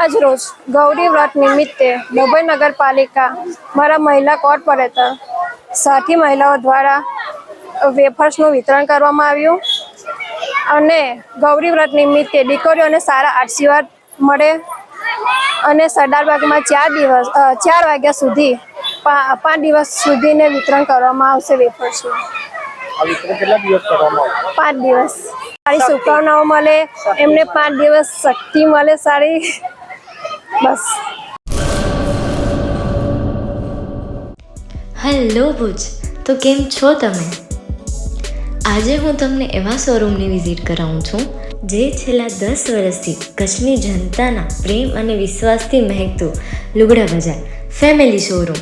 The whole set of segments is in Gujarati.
આજ રોજ ગૌરી વ્રત નિમિત્તે મુંબઈ નગરપાલિકા મારા મહિલા કોર્પોરેટર સાથી મહિલાઓ દ્વારા વેફર્સનું વિતરણ કરવામાં આવ્યું અને ગૌરી વ્રત નિમિત્તે દીકરીઓને સારા આશીર્વાદ મળે અને સરદારબાગમાં 4 વાગ્યા સુધી 5 દિવસ સુધીને વિતરણ કરવામાં આવશે વેફર્સનું. આ વિતરણ કેટલા દિવસ કરવામાં આવશે? 5 દિવસ. સારી શુભકામનાઓ મળે એમને, 5 દિવસ શક્તિ મળે સારી. બસ. હેલો ભુજ, તો કેમ છો તમે? આજે હું તમને એવા શોરૂમની વિઝિટ કરાવું છું જે છેલ્લા 10 વર્ષથી કચ્છની જનતાના પ્રેમ અને વિશ્વાસથી મહેકતું લુગડા બજાર ફેમિલી શોરૂમ.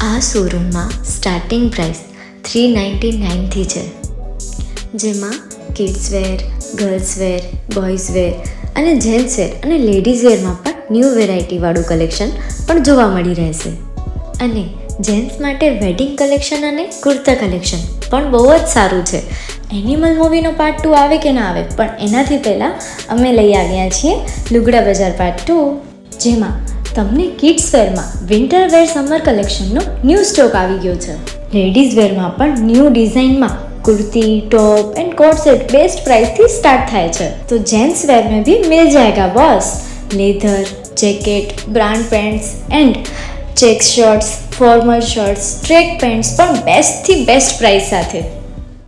આ શોરૂમમાં સ્ટાર્ટિંગ પ્રાઇસ 399થી છે, જેમાં kids wear, girls wear, boys wear અને જેન્ટ્સ વેર અને લેડીઝ વેરમાં પણ ન્યૂ વેરાયટીવાળું કલેક્શન પણ જોવા મળી રહેશે. અને જેન્ટ્સ માટે વેડિંગ કલેક્શન અને કુર્તા કલેક્શન પણ બહુ જ સારું છે. એનિમલ મૂવીનો પાર્ટ 2 આવે કે ના આવે, પણ એનાથી પહેલાં અમે લઈ આવ્યા છીએ લુગડા બજાર પાર્ટ 2, જેમાં તમને કિડ્સ વેરમાં વિન્ટર વેર સમર કલેક્શનનો ન્યૂ સ્ટોક આવી ગયો છે. લેડીઝ વેરમાં પણ ન્યૂ ડિઝાઇનમાં kurti, top and coat set best price थी स्टार्ट થાય છે. तो जेंट्स वेयर में भी मिल जाएगा boss. Leather, jacket, brand pants and check shirts, formal shirts, track pants પણ બેસ્ટથી બેસ્ટ પ્રાઇસ સાથે.